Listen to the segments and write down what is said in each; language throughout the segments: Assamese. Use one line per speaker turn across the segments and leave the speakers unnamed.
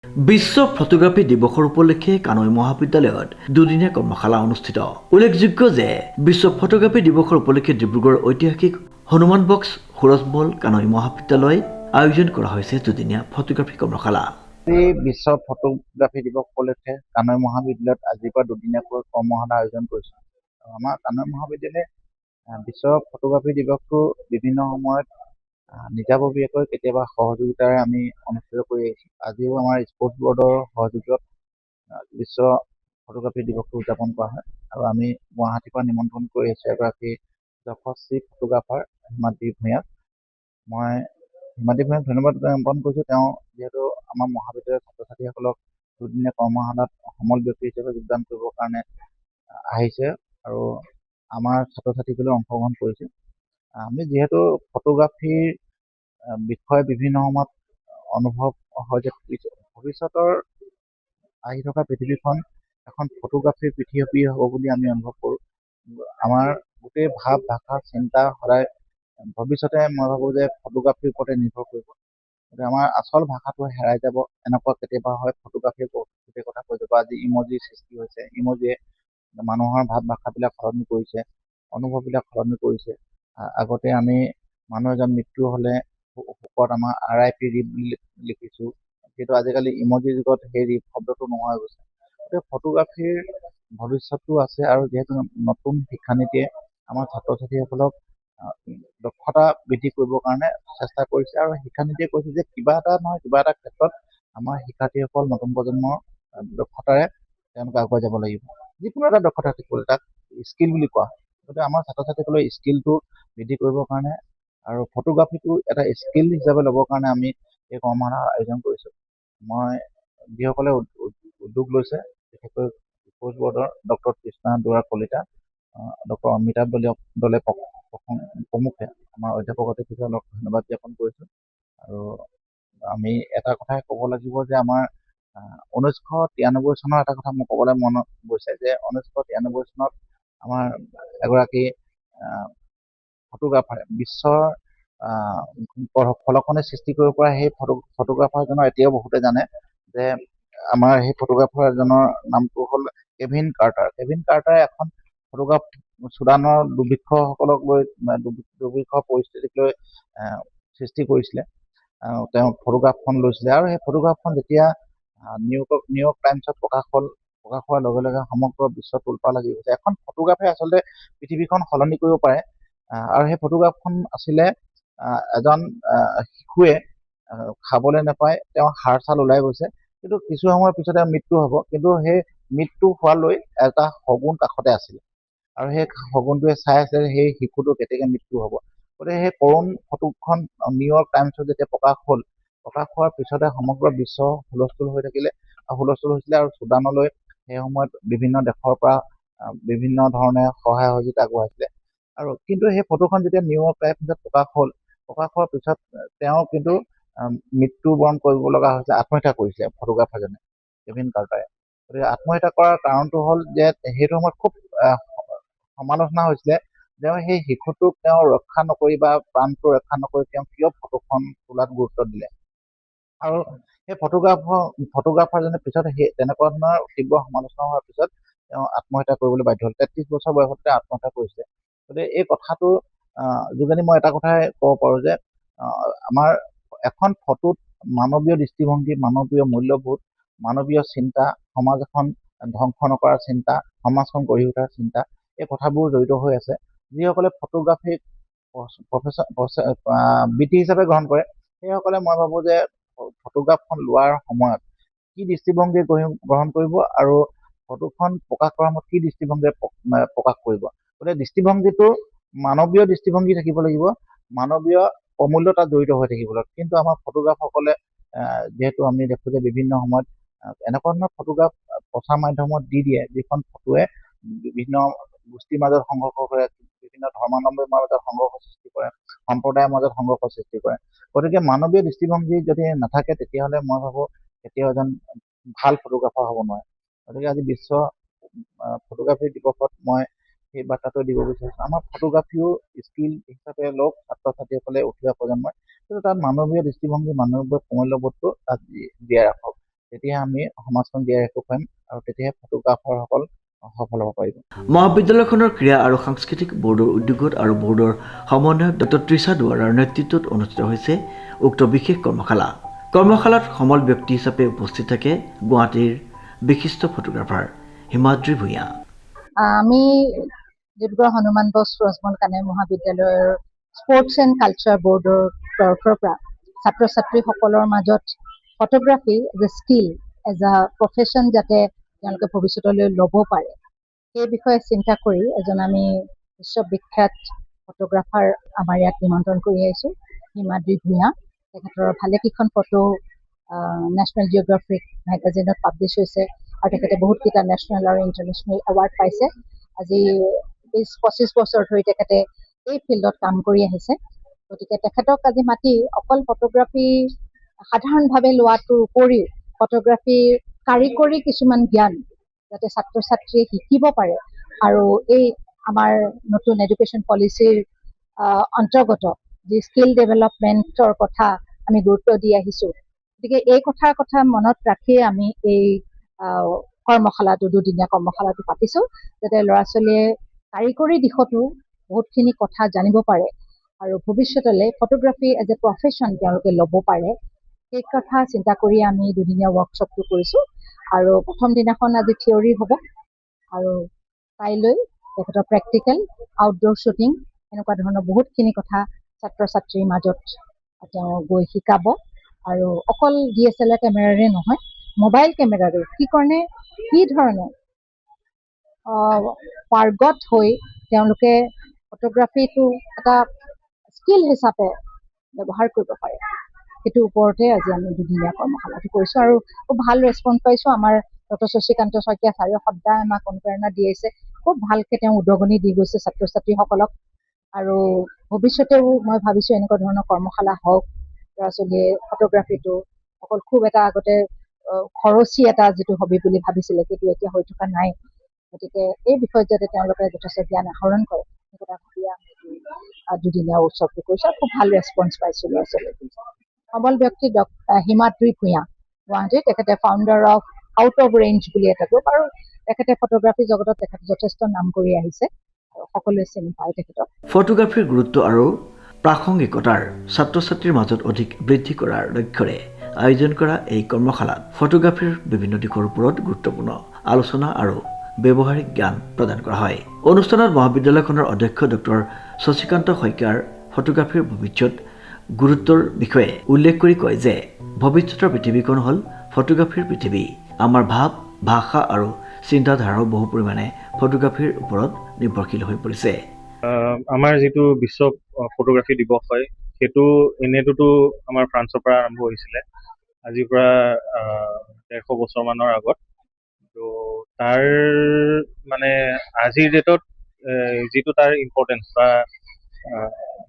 বিশ্ব ফটোগ্ৰাফী দিৱসৰ উপলক্ষে কানৈ মহাবিদ্যালয়ত দুদিনীয়া কৰ্মশালা অনুষ্ঠিত। উল্লেখযোগ্য যে বিশ্ব ফটোগ্ৰাফী দিৱসৰ উপলক্ষে ডিব্ৰুগড়ৰ ঐতিহাসিক হনুমান বক্স সুৰজমল কানৈ মহাবিদ্যালয় আয়োজন কৰা হৈছে দুদিনীয়া ফটোগ্ৰাফী কৰ্মশালা।
বিশ্ব ফটোগ্ৰাফী দিৱস উপলক্ষে কানৈ মহাবিদ্যালয়ত আজিৰ পৰা দুদিনীয়াকৈ কৰ্মশালা আয়োজন কৰিছে। আমাৰ কানৈ মহাবিদ্যালয়ে বিশ্ব ফটোগ্ৰাফী দিৱসটো বিভিন্ন সময়ত নিজাববীয়াকৈ কেতিয়াবা সহযোগিতাৰে আমি অনুষ্ঠিত কৰি আহিছোঁ। আজিও আমাৰ স্পৰ্টছ বৰ্ডৰ সহযোগত বিশ্ব ফটোগ্ৰাফী দিৱসটো উদযাপন কৰা হয় আৰু আমি গুৱাহাটীৰ পৰা নিমন্ত্ৰণ কৰি আহিছোঁ এগৰাকী যশস্বী ফটোগ্ৰাফাৰ হিমাদ্ৰী ভূঞাক। মই হিমাদ্ৰী ভূঞাক ধন্যবাদ জ্ঞাপন কৰিছোঁ। তেওঁ যিহেতু আমাৰ মহাবিদ্যালয়ৰ ছাত্ৰ ছাত্ৰীসকলক দুদিনীয়া কৰ্মশালাত সমল ব্যক্তি হিচাপে যোগদান কৰিবৰ কাৰণে আহিছে আৰু আমাৰ ছাত্ৰ ছাত্ৰীসকলেও অংশগ্ৰহণ কৰিছে। আমি যিহেতু ফটোগ্ৰাফীৰ বিষয়ে বিভিন্ন সময়ত অনুভৱ হয় যে ভৱিষ্যতৰ আহি থকা পৃথিৱীখন এখন ফটোগ্ৰাফীৰ পৃথিৱী হ'ব বুলি আমি অনুভৱ কৰোঁ। আমাৰ গোটেই ভাৱ ভাষা চিন্তা সদায় ভৱিষ্যতে মই ভাবোঁ যে ফটোগ্ৰাফীৰ ওপৰতে নিৰ্ভৰ কৰিব। গতিকে আমাৰ আচল ভাষাটো হেৰাই যাব, এনেকুৱা কেতিয়াবা হয়। ফটোগ্ৰাফীৰ গোটেই কথা কৈ যাব। আজি ইমজিৰ সৃষ্টি হৈছে, ইমজিয়ে মানুহৰ ভাৱ ভাষাবিলাক সলনি কৰিছে, অনুভৱবিলাক সলনি কৰিছে। আগতে আমি মানুহ এজন মৃত্যু হ'লে শোকত আমাৰ RIP ৰিপ বুলি লিখিছোঁ, কিন্তু আজিকালি ইমজিৰ যুগত সেই ৰিপ শব্দটো নোহোৱা হৈ গৈছে। গতিকে ফটোগ্ৰাফীৰ ভৱিষ্যতটো আছে আৰু যিহেতু নতুন শিক্ষানীতিয়ে আমাৰ ছাত্ৰ ছাত্ৰীসকলক দক্ষতা বৃদ্ধি কৰিবৰ কাৰণে চেষ্টা কৰিছে আৰু শিক্ষানীতিয়ে কৈছে যে কিবা এটা নহয় কিবা এটা ক্ষেত্ৰত আমাৰ শিক্ষাৰ্থীসকল নতুন প্ৰজন্মৰ দক্ষতাৰে তেওঁলোকে আগুৱাই যাব লাগিব। যিকোনো এটা দক্ষতা থাকিবলৈ তাক স্কিল বুলি কোৱা হয়। গতিকে আমাৰ ছাত্ৰ ছাত্ৰীসকলৰ স্কিলটো বৃদ্ধি কৰিবৰ কাৰণে আৰু ফটোগ্ৰাফীটো এটা স্কিল হিচাপে ল'বৰ কাৰণে আমি এই কৰ্মশালা আয়োজন কৰিছোঁ। মই যিসকলে উদ্যোগ লৈছে, বিশেষকৈ স্পৰ্টছ বৰ্ডৰ ডক্টৰ কৃষ্ণা দুৱৰা কলিতা, ডক্টৰ অমিতাভ দলে প্ৰমুখে আমাৰ অধ্যাপক অতিথিসকলক ধন্যবাদ জ্ঞাপন কৰিছোঁ। আৰু আমি এটা কথাই ক'ব লাগিব যে আমাৰ 1993 চনৰ এটা কথা মোৰ ক'বলৈ মন গৈছে যে 1993 চনত আমাৰ এগৰাকী ফটোগ্ৰাফাৰে বিশ্বৰ ফলকনে সৃষ্টি কৰিব পৰা সেই ফটোগ্ৰাফাৰজনৰ এতিয়াও বহুতে জানে যে আমাৰ সেই ফটোগ্ৰাফাৰজনৰ নামটো হ'ল কেভিন কাৰ্টাৰ। কেভিন কাৰ্টাৰে এখন ফটোগ্ৰাফ চুডানৰ দুৰ্ভিক্ষসকলক লৈ দুৰ্ভিক্ষ পৰিস্থিতিক লৈ সৃষ্টি কৰিছিলে। তেওঁ ফটোগ্ৰাফখন লৈছিলে আৰু সেই ফটোগ্ৰাফখন যেতিয়া নিউয়ৰ্ক টাইমছত প্ৰকাশ হোৱাৰ লগে লগে সমগ্ৰ বিশ্বত তোলপাৰ লাগি গৈছে। এখন ফটোগ্ৰাফে আচলতে পৃথিৱীখন সলনি কৰিব পাৰে। আৰু সেই ফটোগ্ৰাফখন আছিলে এজন শিশুৱে খাবলৈ নাপায়, তেওঁ হাড় ছাল ওলাই গৈছে, কিন্তু কিছু সময়ৰ পিছতে মৃত্যু হ'ব। কিন্তু সেই মৃত্যু হোৱালৈ এটা শগুন কাষতে আছিলে আৰু সেই শগুনটোৱে চাই আছে সেই শিশুটো কেতিয়াকৈ মৃত্যু হ'ব। গতিকে সেই কৰুণ ফটোখন নিউয়ৰ্ক টাইমছত যেতিয়া প্ৰকাশ হোৱাৰ পিছতে সমগ্ৰ বিশ্ব হুলস্থুল হৈছিলে আৰু চুডানলৈ সেই সময়ত বিভিন্ন দেশৰ পৰা বিভিন্ন ধৰণে সহায় সহযোগিতা আগবঢ়াইছিলে। আৰু কিন্তু সেই ফটোখন যেতিয়া নিউয়ৰ্ক টাইমছত প্ৰকাশ হোৱাৰ পিছত তেওঁ কিন্তু মৃত্যুবৰণ কৰিব লগা হৈছে, আত্মহত্যা কৰিছে ফটোগ্ৰাফাৰজনে, কেভিন কাৰ্টাৰে। গতিকে আত্মহত্যা কৰাৰ কাৰণটো হ'ল যে সেইটো সময়ত খুব সমালোচনা হৈছিলে যে সেই শিশুটোক তেওঁ ৰক্ষা নকৰি বা প্ৰাণটো ৰক্ষা নকৰি তেওঁ কিয় ফটোখন তোলাত গুৰুত্ব দিলে। আৰু সেই ফটোগ্ৰাফাৰজনে পিছত সেই তেনেকুৱা ধৰণৰ তীব্ৰ সমালোচনা হোৱাৰ পিছত তেওঁ আত্মহত্যা কৰিবলৈ বাধ্য হ'ল। 33 বছৰ বয়সতে আত্মহত্যা কৰিছিলে। গতিকে এই কথাটো যোগেদি মই এটা কথাই ক'ব পাৰোঁ যে আমাৰ এখন ফটোত মানৱীয় দৃষ্টিভংগী, মানৱীয় মূল্যবোধ, মানৱীয় চিন্তা, সমাজ এখন ধ্বংস নকৰাৰ চিন্তা, সমাজখন গঢ়ি উঠাৰ চিন্তা, এই কথাবোৰ জড়িত হৈ আছে। যিসকলে ফটোগ্ৰাফীক বৃত্তি হিচাপে গ্ৰহণ কৰে সেইসকলে মই ভাবোঁ যে ফটোগ্ৰাফখন লোৱাৰ সময়ত কি দৃষ্টিভংগীৰে গ্ৰহণ কৰিব আৰু ফটোখন প্ৰকাশ কৰাৰ সময়ত কি দৃষ্টিভংগীৰে প্ৰকাশ কৰিব। গতিকে দৃষ্টিভংগীটো মানৱীয় দৃষ্টিভংগী থাকিব লাগিব, মানৱীয় অমূল্য তাত জড়িত হৈ থাকিব লাগিব। কিন্তু আমাৰ ফটোগ্ৰাফসকলে যিহেতু আমি দেখোঁ যে বিভিন্ন সময়ত এনেকুৱা ধৰণৰ ফটোগ্ৰাফ প্ৰচাৰ মাধ্যমত দি দিয়ে যিখন ফটোৱে বিভিন্ন গোষ্ঠীৰ মাজত সংঘৰ্ষ কৰে, বিভিন্ন ধৰ্মাৱলম্বীৰ মাজত সংঘৰ্ষ সৃষ্টি কৰে, সম্প্ৰদায়ৰ মাজত সংঘৰ্ষ সৃষ্টি কৰে। গতিকে মানৱীয় দৃষ্টিভংগী যদি নাথাকে তেতিয়াহ'লে মই ভাবোঁ কেতিয়াও এজন ভাল ফটোগ্ৰাফাৰ হ'ব নোৱাৰে। গতিকে আজি বিশ্ব ফটোগ্ৰাফী দিৱসত মই সেই বাৰ্তাটো দিব বিচাৰিছোঁ। আমাৰ ফটোগ্ৰাফীও স্কিল হিচাপে লওক ছাত্ৰ ছাত্ৰীসকলে, উঠি অহা প্ৰজন্মই, কিন্তু তাত মানৱীয় দৃষ্টিভংগী, মানৱীয় মূল্যবোধটো তাত জীয়াই ৰাখক। তেতিয়া আমি সমাজখন জীয়াই ৰাখিব পাৰিম আৰু তেতিয়াহে ফটোগ্ৰাফাৰসকল সফল হ'ব পাৰিব।
মহাবিদ্যালয়খনৰ ক্ৰীড়া আৰু সাংস্কৃতিক বৰ্ডৰ উদ্যোগত আৰু বৰ্ডৰ সমন্বয়ক ডক্টৰ তৃষা দুৱাৰাৰ নেতৃত্বত অনুষ্ঠিত হৈছে উক্ত বিশেষ কৰ্মশালা। কৰ্মশালাত সমল ব্যক্তি হিচাপে উপস্থিত থাকে গুৱাহাটীৰ বিশিষ্ট ফটোগ্ৰাফাৰ হিমাদ্ৰী ভূঞা।
আমি ডিব্ৰুগড় হনুমান বক্স সুৰজমল কানাই মহাবিদ্যালয়ৰ স্পৰ্টছ এণ্ড কালচাৰ বৰ্ডৰ তৰফৰ পৰা ছাত্ৰ ছাত্ৰীসকলৰ মাজত photography as a skill, as a profession যাতে তেওঁলোকে ভৱিষ্যতলৈ ল'ব পাৰে, সেই বিষয়ে চিন্তা কৰি এজন আমি বিশ্ববিখ্যাত ফটোগ্ৰাফাৰ আমাৰ ইয়াত নিমন্ত্ৰণ কৰি আহিছোঁ, হিমাদ্ৰী ভূঞা। তেখেতৰ ভালেকেইখন ফটো নেশ্যনেল জিঅ'গ্ৰাফিক মেগাজিনত পাব্লিছ হৈছে আৰু তেখেতে বহুতকেইটা নেশ্যনেল আৰু ইণ্টাৰনেশ্যনেল এৱাৰ্ড পাইছে। আজি 20-25 বছৰ ধৰি তেখেতে এই ফিল্ডত কাম কৰি আহিছে। গতিকে তেখেতক আজি মাতি অকল ফটোগ্ৰাফী সাধাৰণভাৱে লোৱাটোৰ উপৰিও ফটোগ্ৰাফীৰ কাৰিকৰী কিছুমান জ্ঞান যাতে ছাত্ৰ ছাত্ৰীয়ে শিকিব পাৰে আৰু এই আমাৰ নতুন এডুকেশ্যন পলিচিৰ অন্তৰ্গত যি স্কিল ডেভেলপমেণ্টৰ কথা আমি গুৰুত্ব দি আহিছোঁ, গতিকে এই কথা মনত ৰাখিয়ে আমি এই কৰ্মশালাটো, দুদিনীয়া কৰ্মশালাটো পাতিছোঁ, যাতে ল'ৰা ছোৱালীয়ে কাৰিকৰী দিশতো বহুতখিনি কথা জানিব পাৰে আৰু ভৱিষ্যতলৈ ফটোগ্ৰাফী এজ এ প্ৰফেশ্যন তেওঁলোকে ল'ব পাৰে। সেই কথা চিন্তা কৰি আমি দুদিনীয়া ৱৰ্কশ্বপটো কৰিছোঁ আৰু প্ৰথম দিনাখন আজি থিয়ৰী হ'ব আৰু কাইলৈ তেখেতৰ প্ৰেক্টিকেল, আউটডোৰ শ্বুটিং, এনেকুৱা ধৰণৰ বহুতখিনি কথা ছাত্ৰ ছাত্ৰীৰ মাজত তেওঁ গৈ শিকাব আৰু অকল DSLR কেমেৰাৰে নহয়, মোবাইল কেমেৰাৰে কি ধৰণে পাৰ্গত হৈ তেওঁলোকে ফটোগ্ৰাফীটো এটা স্কিল হিচাপে ব্যৱহাৰ কৰিব পাৰে, সেইটোৰ ওপৰতে আজি আমি দুদিনীয়া কৰ্মশালাটো কৰিছোঁ আৰু খুব ভাল ৰেচপন্স পাইছোঁ। আমাৰ ডক্টৰ শশীকান্ত শইকীয়া ছাৰে সদায় আমাক অনুপ্ৰেৰণা দি আহিছে, খুব ভালকৈ তেওঁ উদগনি দি গৈছে ছাত্ৰ ছাত্ৰীসকলক আৰু ভৱিষ্যতেও মই ভাবিছোঁ এনেকুৱা ধৰণৰ কৰ্মশালা হওক। ল'ৰা ছোৱালীয়ে ফটোগ্ৰাফীটো অকল খুব এটা আগতে খৰচী এটা যিটো হবি বুলি ভাবিছিলে, সেইটো এতিয়া হৈ থকা নাই। গতিকে এই বিষয়ত যাতে তেওঁলোকে যথেষ্ট জ্ঞান আহৰণ কৰে, সেই কথা ভাবিয়ে আমি দুদিনীয়া উৎসৱটো কৰিছোঁ আৰু খুব ভাল ৰেচপন্স পাইছোঁ ল'ৰা ছোৱালীৰ। সবল ব্যক্তি হিমাদ্ৰী ভূঞা, গুৱাহাটীত, তেখেতে founder of out of range বুলি এটা গ্ৰুপ আৰু তেখেতে ফটোগ্ৰাফী জগতত তেখেতে যথেষ্ট নাম কৰি আহিছে আৰু সকলোৱে চিনি পায় তেখেতক।
ফটোগ্ৰাফীৰ গুৰুত্ব আৰু প্ৰাসংগিকতাৰ ছাত্ৰ ছাত্ৰীৰ মাজত অধিক বৃদ্ধি কৰাৰ লক্ষ্যৰে আয়োজন কৰা এই কৰ্মশালাত ফটোগ্ৰাফীৰ বিভিন্ন দিশৰ ওপৰত গুৰুত্বপূৰ্ণ আলোচনা আৰু ব্যৱহাৰিক জ্ঞান প্ৰদান কৰা হয়। অনুষ্ঠানত মহাবিদ্যালয়খনৰ অধ্যক্ষ ডক্টৰ শশীকান্ত শইকীয়াৰ ফটোগ্ৰাফীৰ ভৱিষ্যত গুৰুত্বৰ বিষয়ে উল্লেখ কৰি কয় যে ভৱিষ্যতৰ পৃথিৱীখন হ'ল ফটোগ্ৰাফীৰ পৃথিৱী। আমাৰ ভাৱ, ভাষা আৰু চিন্তাধাৰাও বহু পৰিমাণে ফটোগ্ৰাফীৰ ওপৰত নিৰ্ভৰশীল হৈ পৰিছে।
আমাৰ যিটো বিশ্ব ফটোগ্ৰাফী দিৱস হয়, সেইটো এনেটোতো আমাৰ ফ্ৰান্সৰ পৰা আৰম্ভ হৈছিলে আজিৰ পৰা 150 বছৰমানৰ আগত। তো তাৰ মানে আজিৰ ডেটত যিটো তাৰ ইম্পৰ্টেঞ্চ বা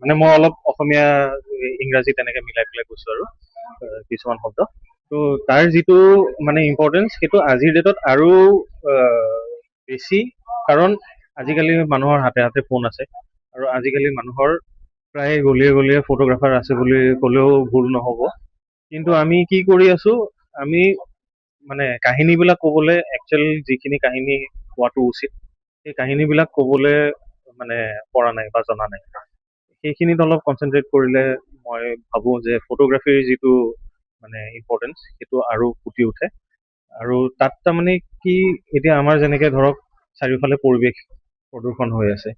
মানে মই অলপ অসমীয়া ইংৰাজী তেনেকে মিলাই পেলাই কৈছোঁ আৰু কিছুমান শব্দ। তো তাৰ যিটো মানে ইম্পৰ্টেঞ্চ, সেইটো আজিৰ ডেটত আৰু বেছি, কাৰণ আজিকালি মানুহৰ হাতে হাতে ফোন আছে আৰু আজিকালি মানুহৰ প্ৰায় গলিয়ে গলিয়ে ফটোগ্ৰাফাৰ আছে বুলি ক'লেও ভুল নহ'ব। কিন্তু আমি কি কৰি আছোঁ, আমি মানে কাহিনীবিলাক ক'বলৈ, একচুৱেল যিখিনি কাহিনী কোৱাটো উচিত, সেই কাহিনীবিলাক ক'বলৈ মানে পৰা নাই বা জনা নাই। সেইখিনিত অলপ কনচেনট্ৰেট কৰিলে মই ভাবোঁ যে ফটোগ্ৰাফীৰ যিটো মানে ইম্পৰ্টেঞ্চ, সেইটো আৰু ফুটি উঠে। আৰু তাত তাৰমানে কি, এতিয়া আমাৰ যেনেকে ধৰক চাৰিওফালে পৰিৱেশ প্ৰদূষণ হৈ আছে,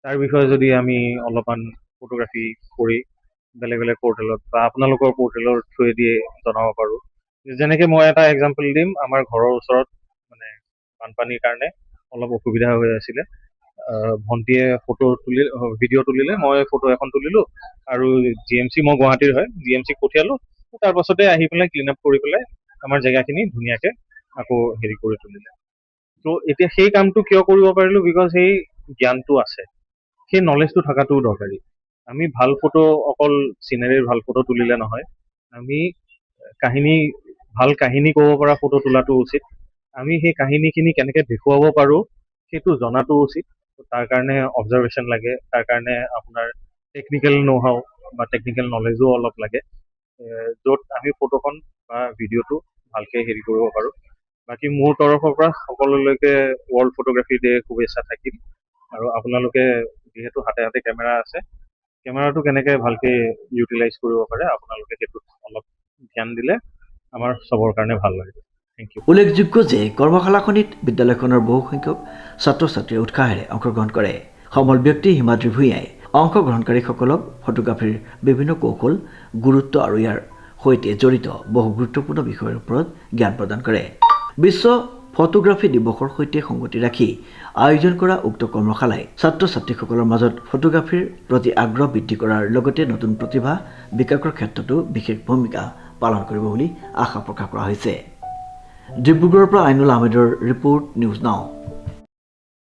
তাৰ বিষয়ে যদি আমি অলপমান ফটোগ্ৰাফী কৰি বেলেগ বেলেগ পৰ্টেলত বা আপোনালোকৰ পৰ্টেলৰ থ্ৰুৱেদিয়ে জনাব পাৰোঁ। যেনেকে মই এটা এক্সাম্পল দিম, আমাৰ ঘৰৰ ওচৰত মানে বানপানীৰ কাৰণে অলপ অসুবিধা হৈ আছিলে। ভণ্টিয়ে ভিডিঅ' তুলিলে, মই ফটো এখন তুলিলোঁ আৰু GMC, মই গুৱাহাটীৰ হয়, GMCক পঠিয়ালোঁ। তাৰ পাছতে আহি পেলাই ক্লিন আপ কৰি পেলাই আমাৰ জেগাখিনি ধুনীয়াকে আকৌ হেৰি কৰি তুলিলে। তো এতিয়া সেই কামটো কিয় কৰিব পাৰিলোঁ, বিকজ সেই জ্ঞানটো আছে, সেই নলেজটো থকাটোও দৰকাৰী। আমি ভাল ফটো, অকল চিনেৰীৰ ভাল ফটো তুলিলে নহয়, আমি ভাল কাহিনী ক'ব পৰা ফটো তোলাটো উচিত। আমি সেই কাহিনীখিনি কেনেকে দেখুৱাব পাৰোঁ সেইটো জনাটো উচিত। তাৰ কাৰণে অবজাৰভেশ্যন লাগে, তাৰ কাৰণে আপোনাৰ টেকনিকেল ন' হাউ বা টেকনিকেল নলেজো অলপ লাগে, য'ত আমি ফটোখন বা ভিডিঅ'টো ভালকৈ হেৰি কৰিব পাৰোঁ। বাকী মোৰ তৰফৰ পৰা সকলোলৈকে ৱৰ্ল্ড ফটোগ্ৰাফী ডে শুভেচ্ছা থাকিল। আৰু আপোনালোকে যিহেতু হাতে হাতে কেমেৰা আছে, কেমেৰাটো কেনেকৈ ভালকৈ ইউটিলাইজ কৰিব পাৰে আপোনালোকে সেইটোত অলপ ধ্যান দিলে আমাৰ চবৰ কাৰণে ভাল লাগে। Thank you.
উল্লেখযোগ্য যে কৰ্মশালাখনিত বিদ্যালয়খনৰ বহুসংখ্যক ছাত্ৰ ছাত্ৰীয়ে উৎসাহেৰে অংশগ্ৰহণ কৰে। সমল ব্যক্তি হিমাদ্ৰী ভূঞাই অংশগ্ৰহণকাৰীসকলক ফটোগ্ৰাফীৰ বিভিন্ন কৌশল, গুৰুত্ব আৰু ইয়াৰ সৈতে জড়িত বহু গুৰুত্বপূৰ্ণ বিষয়ৰ ওপৰত জ্ঞান প্ৰদান কৰে। বিশ্ব ফটোগ্ৰাফী দিৱসৰ সৈতে সংগতি ৰাখি আয়োজন কৰা উক্ত কৰ্মশালাই ছাত্ৰ ছাত্ৰীসকলৰ মাজত ফটোগ্ৰাফীৰ প্ৰতি আগ্ৰহ বৃদ্ধি কৰাৰ লগতে নতুন প্ৰতিভা বিকাশৰ ক্ষেত্ৰতো বিশেষ ভূমিকা পালন কৰিব বুলি আশা প্ৰকাশ কৰা হৈছে। ডিব্ৰুগড়ৰ পৰা আইনুল আহমেদৰ ৰিপৰ্ট, নিউজ নাও।